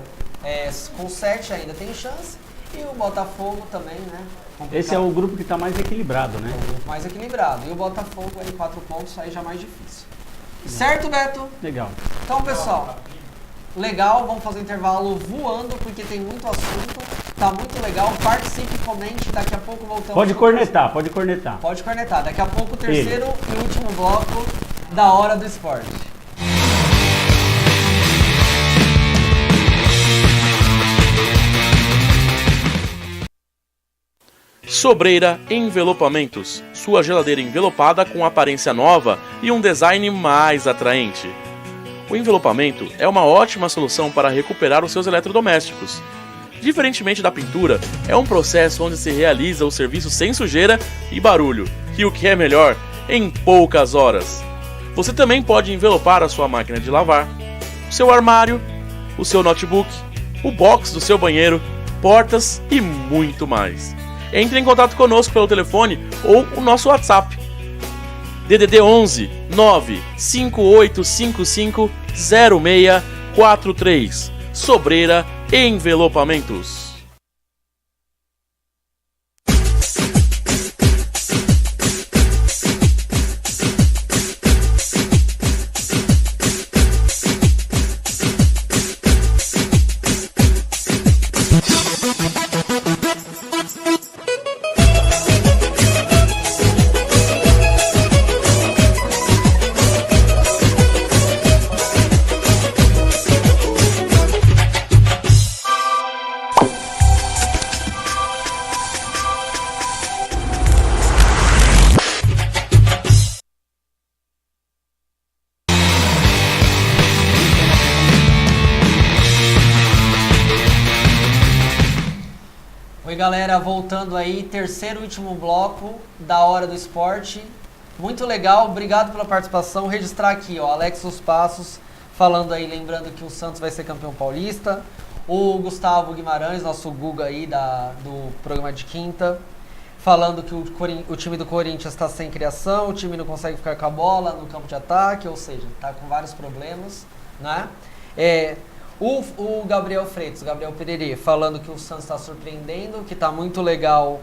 com 7 ainda tem chance. E o Botafogo também, né? Complicado. Esse é o grupo que está mais equilibrado, né? É o grupo mais equilibrado. E o Botafogo aí 4 pontos, aí já mais difícil. Certo, Beto? Legal. Então, pessoal, legal, vamos fazer intervalo voando, porque tem muito assunto. Tá muito legal. Participe, comente, daqui a pouco voltamos. Pode cornetar, pode cornetar. Pode cornetar. Daqui a pouco o terceiro e último bloco da Hora do Esporte. Sobreira Envelopamentos, sua geladeira envelopada com aparência nova e um design mais atraente. O envelopamento é uma ótima solução para recuperar os seus eletrodomésticos. Diferentemente da pintura, é um processo onde se realiza o serviço sem sujeira e barulho, e o que é melhor, em poucas horas. Você também pode envelopar a sua máquina de lavar, o seu armário, o seu notebook, o box do seu banheiro, portas e muito mais. Entre em contato conosco pelo telefone ou o nosso WhatsApp. DDD 11 95855 0643. Sobreira Envelopamentos. Oi galera, voltando aí, terceiro e último bloco da Hora do Esporte. Muito legal, obrigado pela participação. Registrar aqui, ó, Alex Dos Passos falando aí, lembrando que o Santos vai ser campeão paulista. O Gustavo Guimarães, nosso Guga aí do programa de quinta, falando que o time do Corinthians está sem criação, o time não consegue ficar com a bola no campo de ataque, ou seja, está com vários problemas, né? O Gabriel Freitas, o Gabriel Pererê, falando que o Santos está surpreendendo, que está muito legal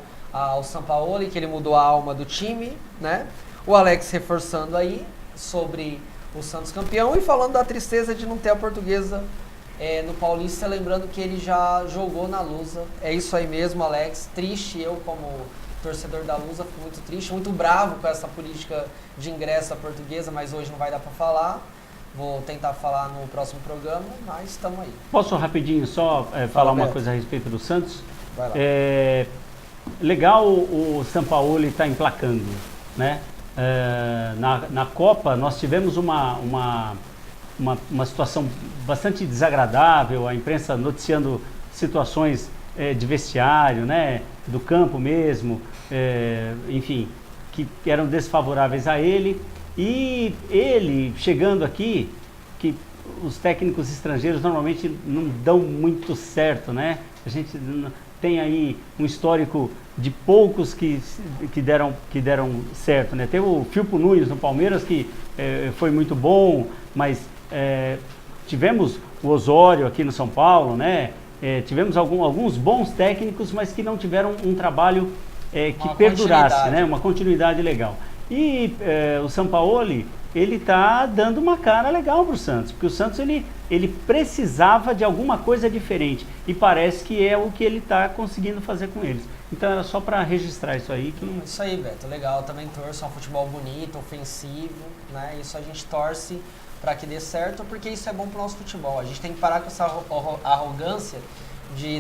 o Sampaoli, que ele mudou a alma do time, né? O Alex reforçando aí sobre o Santos campeão e falando da tristeza de não ter a Portuguesa no Paulista, lembrando que ele já jogou na Lusa. É isso aí mesmo, Alex. Triste, eu como torcedor da Lusa, fico muito triste, muito bravo com essa política de ingresso à Portuguesa, mas hoje não vai dar para falar. Vou tentar falar no próximo programa, mas estamos aí. Posso rapidinho só falar uma coisa a respeito do Santos? Vai lá. Legal o Sampaoli estar emplacando, né? Na Copa nós tivemos uma situação bastante desagradável, a imprensa noticiando situações de vestiário, né? Do campo mesmo, enfim, que eram desfavoráveis a ele. E ele, chegando aqui, que os técnicos estrangeiros normalmente não dão muito certo, né? A gente tem aí um histórico de poucos que deram certo, né? Teve o Firpo Nunes no Palmeiras, que foi muito bom, mas tivemos o Osório aqui no São Paulo, né? Tivemos alguns bons técnicos, mas que não tiveram um trabalho que perdurasse, né? Uma continuidade legal. E o Sampaoli, ele está dando uma cara legal para o Santos, porque o Santos ele precisava de alguma coisa diferente e parece que é o que ele está conseguindo fazer com eles. Então era só para registrar isso aí. Isso aí, Beto, legal. Eu também torço um futebol bonito, ofensivo, né? Isso a gente torce para que dê certo, porque isso é bom para o nosso futebol. A gente tem que parar com essa arrogância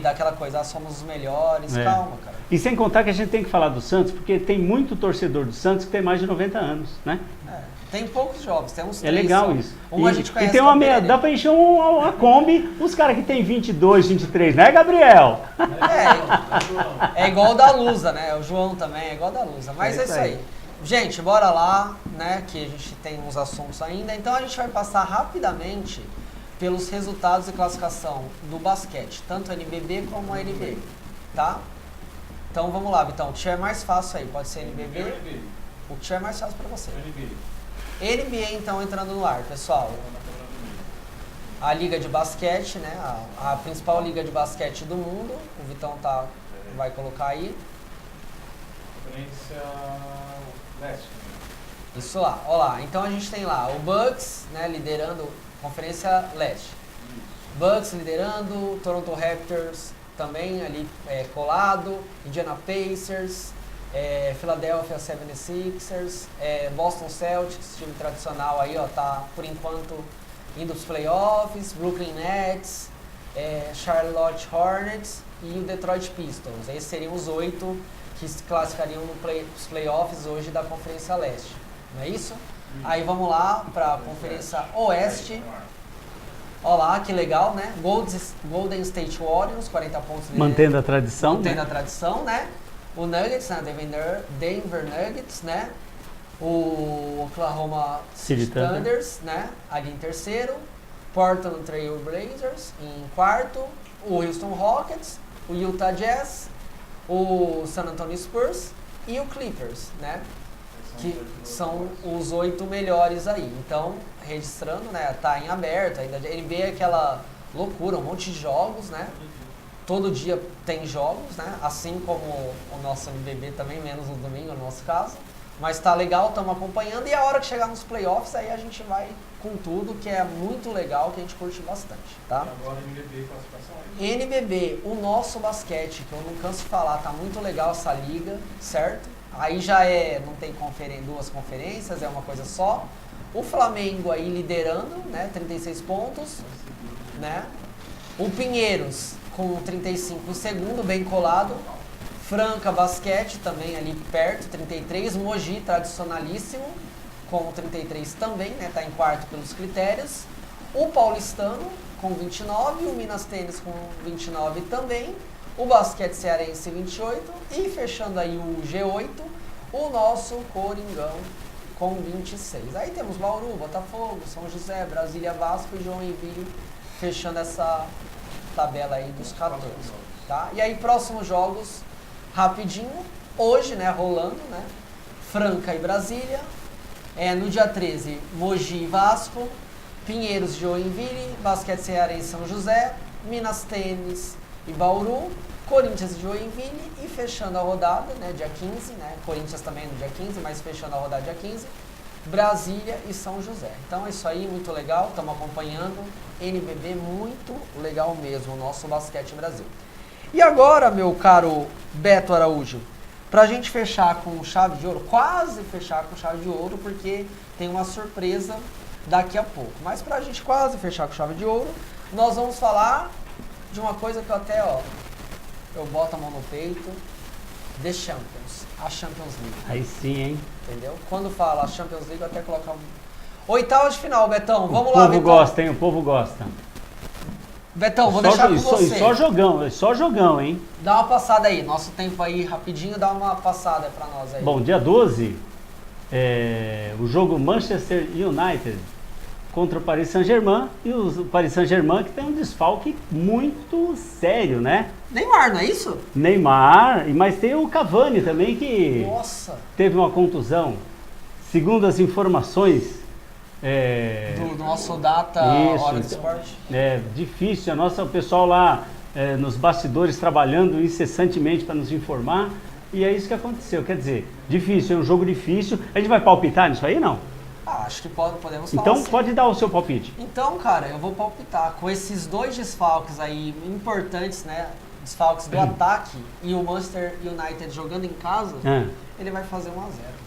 daquela coisa, somos os melhores, calma, cara. E sem contar que a gente tem que falar do Santos, porque tem muito torcedor do Santos que tem mais de 90 anos, né? Tem poucos jovens, tem uns 3 legal só. isso. A gente conhece, e tem uma meia, dá pra encher uma Kombi, os caras que tem 22, 23, né, Gabriel? É igual o da Lusa, né? O João também é igual o da Lusa, mas é isso aí. Gente, bora lá, né, que a gente tem uns assuntos ainda, então a gente vai passar rapidamente pelos resultados de classificação do basquete, tanto a NBB como a NB, tá? Então vamos lá, Vitão, o que tiver mais fácil aí, pode ser NBB, o que tiver mais fácil para você. NBA então entrando no ar, pessoal. A liga de basquete, né, a principal liga de basquete do mundo, o Vitão vai colocar aí. Conferência Leste. Isso lá, ó lá, então a gente tem lá o Bucks, né, liderando Conferência Leste. Bucks liderando, Toronto Raptors também ali colado, Indiana Pacers, Philadelphia 76ers, Boston Celtics, time tradicional aí, ó, tá por enquanto indo para os playoffs, Brooklyn Nets, Charlotte Hornets e o Detroit Pistons. Esses seriam os 8 que se classificariam nos playoffs hoje da Conferência Leste. não é isso? Aí vamos lá para a Conferência Oeste. Olha lá, que legal, né? Golden State Warriors, 40 pontos. Mantendo a tradição. Mantendo né? a tradição, né? O Nuggets, né? Denver Nuggets, né? O Oklahoma City Thunders, né? Ali em terceiro. Portland Trail Blazers em quarto. O Houston Rockets, o Utah Jazz, o San Antonio Spurs e o Clippers, né? Que são os 8 melhores aí. Então, registrando, né? Tá em aberto, ainda a NBA é aquela loucura, um monte de jogos, né? Todo dia tem jogos, né? Assim como o nosso NBB também, menos no domingo, no nosso caso. Mas tá legal, estamos acompanhando. E a hora que chegar nos playoffs, aí a gente vai com tudo, que é muito legal, que a gente curte bastante, tá? Agora NBB, classificação NBB, o nosso basquete, que eu não canso de falar, tá muito legal essa liga, certo? Aí já não tem duas conferências, é uma coisa só. O Flamengo aí liderando, né? 36 pontos, né? O Pinheiros com 35 em segundo, bem colado. Franca Basquete também ali perto, 33. Mogi, tradicionalíssimo, com 33 também, né? Tá em quarto pelos critérios. O Paulistano com 29, o Minas Tênis com 29 também. O Basquete Cearense 28 e fechando aí o G8, o nosso Coringão com 26. Aí temos Bauru, Botafogo, São José, Brasília, Vasco e Joinville fechando essa tabela aí dos 14, tá? E aí próximos jogos, rapidinho, hoje, né, rolando, né? Franca e Brasília, no dia 13, Mogi e Vasco, Pinheiros, Joinville, Basquete Cearense São José, Minas Tênis e Bauru, Corinthians e Joinville e fechando a rodada, né, dia 15, né, Corinthians também no dia 15, mas fechando a rodada dia 15, Brasília e São José. Então é isso aí, muito legal, estamos acompanhando, NBB muito legal mesmo, o nosso basquete Brasil. E agora, meu caro Beto Araújo, pra gente fechar com chave de ouro, quase fechar com chave de ouro, porque tem uma surpresa daqui a pouco. Mas pra gente quase fechar com chave de ouro, nós vamos falar de uma coisa que eu até, eu boto a mão no peito, The Champions, a Champions League. Aí sim, hein? Entendeu? Quando fala Champions League, eu até coloco oitavas de final, Betão, vamos lá, Betão. O povo gosta, hein? O povo gosta. Betão, vou deixar com você. Só jogão, hein? Dá uma passada aí, nosso tempo aí rapidinho, dá uma passada pra nós aí. Bom, dia 12, o jogo Manchester United contra o Paris Saint-Germain, e o Paris Saint-Germain que tem um desfalque muito sério, né? Neymar, não é isso? Neymar, mas tem o Cavani também que teve uma contusão. Segundo as informações do nosso Data Hora do Esporte. É difícil, o pessoal lá nos bastidores trabalhando incessantemente para nos informar, e é isso que aconteceu. Quer dizer, difícil, é um jogo difícil. A gente vai palpitar nisso aí, não? Acho que podemos falar Então assim. Pode dar o seu palpite. Então, cara, eu vou palpitar. Com esses dois desfalques aí importantes, né? Desfalques do ataque e o Manchester United jogando em casa, ele vai fazer 1-0.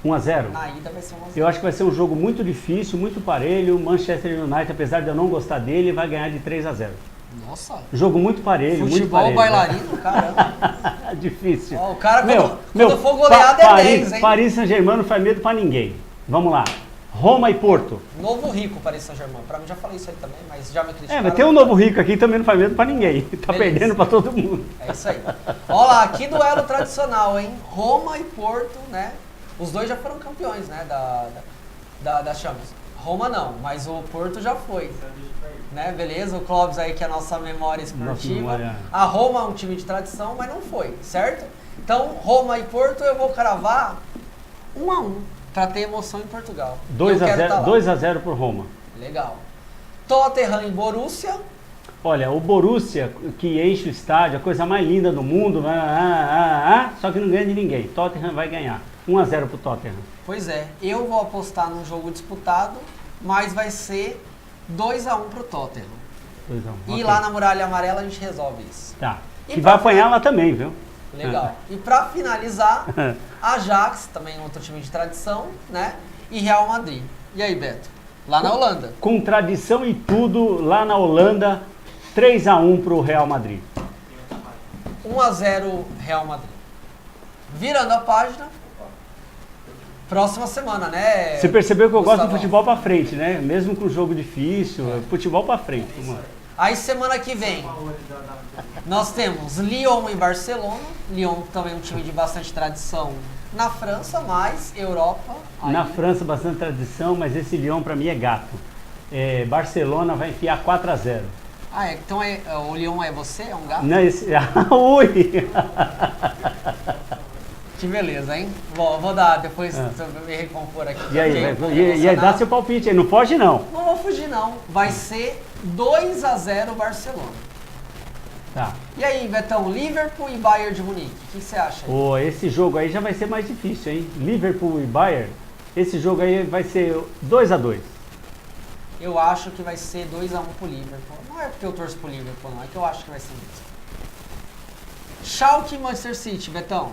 1-0? Na ida vai ser 1-0. Eu acho que vai ser um jogo muito difícil, muito parelho. O Manchester United, apesar de eu não gostar dele, vai ganhar de 3-0. Nossa. Jogo muito parelho, Futebol muito parelho. Bailarino, caramba. Difícil. O cara, quando for goleado, é 10, hein? Paris Saint-Germain não faz medo pra ninguém. Vamos lá. Roma e Porto. Novo rico, Paris Saint-Germain. Pra mim já falei isso aí também, mas já me criticaram. Mas tem um novo rico aqui também não faz medo pra ninguém. Tá perdendo pra todo mundo. É isso aí. Olha lá, que duelo tradicional, hein? Roma e Porto, né? Os dois já foram campeões, né? Da Champions. Roma não, mas o Porto já foi. Né? Beleza? O Clóvis aí, que é a nossa memória esportiva. A Roma é um time de tradição, mas não foi, certo? Então, Roma e Porto eu vou cravar 1-1. Pra ter emoção em Portugal. 2-0 pro Roma. Legal. Tottenham e Borussia. Olha, o Borussia, que enche o estádio, a coisa mais linda do mundo, só que não ganha de ninguém. Tottenham vai ganhar. 1-0 pro Tottenham. Pois é, eu vou apostar num jogo disputado, mas vai ser 2-1 pro Tottenham. 2-1. E okay. lá na Muralha Amarela a gente resolve isso. Tá. E vai apanhar lá também, viu? Legal. E pra finalizar, Ajax, também outro time de tradição, né? E Real Madrid. E aí, Beto? Lá na Holanda. Com tradição e tudo, lá na Holanda, 3-1 pro Real Madrid. 1-0 Real Madrid. Virando a página, Próxima semana, né? Você percebeu que eu gosto do Gustavão? futebol pra frente, né? Mesmo com jogo difícil, futebol pra frente. Vamos lá. Aí semana que vem nós temos Lyon e Barcelona. Lyon também é um time de bastante tradição na França, mas Europa. Na aí- França, bastante tradição, mas esse Lyon pra mim é gato. Barcelona vai enfiar 4-0. Ah, então o Lyon é você? É um gato? Não, ui! Que beleza, hein? Vou dar, depois eu me recompor aqui. E aí, Fiquei um vai, pouco e aí, dá emocionado. seu palpite aí, não foge não. Não vou fugir não. Vai ser 2-0 Barcelona. Tá. E aí, Betão, Liverpool e Bayern de Munique, o que você acha? Pô, esse jogo aí já vai ser mais difícil, hein? Liverpool e Bayern, esse jogo aí vai ser 2-2. Eu acho que vai ser 2-1 pro Liverpool. Não é porque eu torço pro Liverpool, não. É que eu acho que vai ser isso. Schalke e Manchester City, Betão.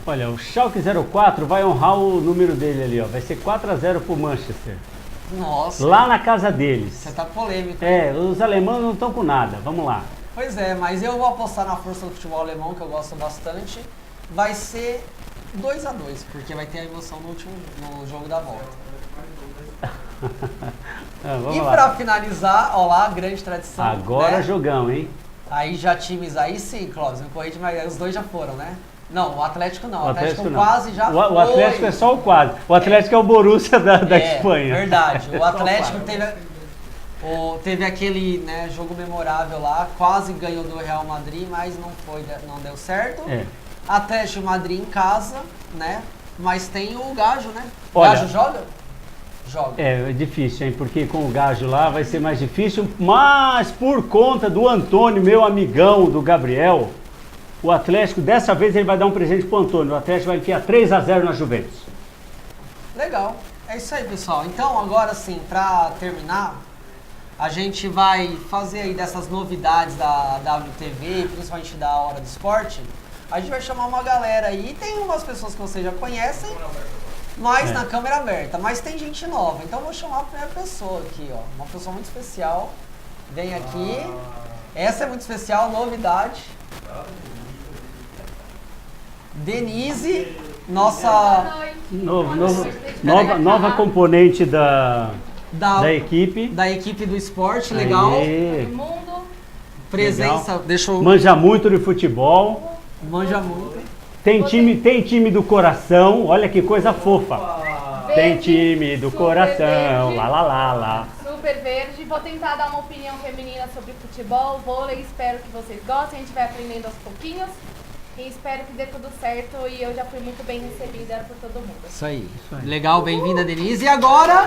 Olha, o Schalke 04 vai honrar o número dele ali, ó. Vai ser 4-0 pro Manchester. Nossa, Lá na casa deles. você tá polêmico. Hein? Os alemães não estão com nada. Vamos lá. Pois é, mas eu vou apostar na força do futebol alemão, que eu gosto bastante. Vai ser 2-2, porque vai ter a emoção no jogo da volta. Vamos E lá. pra finalizar, ó lá, grande tradição. Agora né? jogão, hein? Aí já times aí sim, Clóvis, me corrige, mas os dois já foram, né? Não, o Atlético não. O Atlético não. quase já foi. O Atlético é só o quase. O Atlético é o Borussia da Espanha. Verdade. O Atlético teve aquele, né, jogo memorável lá, quase ganhou do Real Madrid, mas não deu certo. É. Atlético Madrid em casa, né? Mas tem o Gajo, né? Olha- Gajo joga? Joga. É difícil, hein? Porque com o Gajo lá vai ser mais difícil, mas por conta do Antônio, meu amigão, do Gabriel, o Atlético, dessa vez ele vai dar um presente pro Antônio. O Atlético vai enfiar 3-0 na Juventus. Legal. É isso aí, pessoal. Então, agora sim, pra terminar, a gente vai fazer aí dessas novidades da WTV, principalmente da Hora do Esporte. A gente vai chamar uma galera aí. Tem umas pessoas que vocês já conhecem, mas na câmera aberta. Mas tem gente nova. Então, eu vou chamar a primeira pessoa aqui, ó. Uma pessoa muito especial. Vem aqui. Essa é muito especial, novidade. Denise, nossa Nova componente da da equipe. equipe do esporte, legal. Aê. Mundo. Presença, deixa eu... Manja muito de futebol. Manja muito. Tem time do coração. Olha que coisa fofa. Tem time do Super coração. verde. Lá. Super verde. Vou tentar dar uma opinião feminina sobre futebol, vôlei. Espero que vocês gostem. A gente vai aprendendo aos pouquinhos. E espero que dê tudo certo. E eu já fui muito bem recebida por todo mundo. Isso aí. Legal, bem-vinda, Denise. E agora,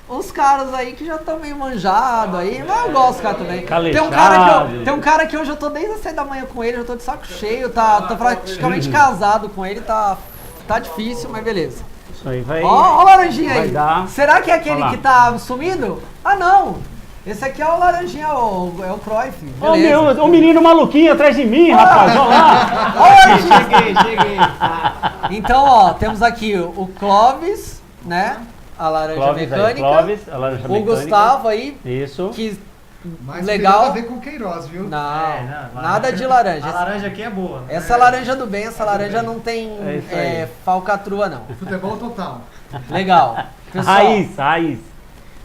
os caras aí que já estão meio manjados aí, mas eu gosto dos caras também. Calejado. Tem um cara que hoje eu tô desde as 7 da manhã com ele, eu tô de saco cheio, tô praticamente casado com ele, tá difícil, mas beleza. Isso aí vai. Ó o laranjinha vai aí. dar. Será que é aquele Olha lá. que tá sumido? Ah, não. Esse aqui é o laranjinha, é o Cruyff. Ó, Beleza. o menino maluquinho atrás de mim, rapaz. Olha lá. Cheguei. Então, ó, temos aqui o Clóvis, né? A laranja Clóvis aí, mecânica. Clóvis, a laranja O mecânica. Gustavo aí, Isso. que Mas legal. tem nada a ver com o Queiroz, viu? Não, nada de laranja. A laranja aqui é boa. Essa laranja do bem, essa laranja não tem É isso aí. falcatrua, não. Futebol total. Legal. Pessoal, Raiz.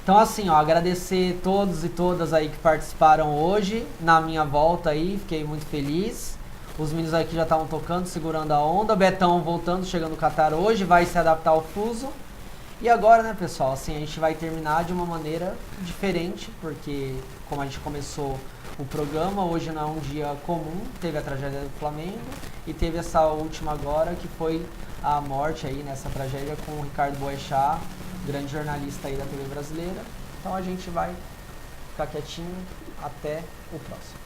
então assim, ó, agradecer todos e todas aí que participaram hoje na minha volta aí, fiquei muito feliz. Os meninos aqui já estavam tocando, segurando a onda. Betão voltando, chegando no Catar hoje, vai se adaptar ao fuso. E agora, né, pessoal, assim, a gente vai terminar de uma maneira diferente, porque como a gente começou o programa, hoje não é um dia comum, teve a tragédia do Flamengo e teve essa última agora, que foi a morte aí nessa tragédia com o Ricardo Boechat, grande jornalista aí da TV brasileira. Então a gente vai ficar quietinho, até o próximo.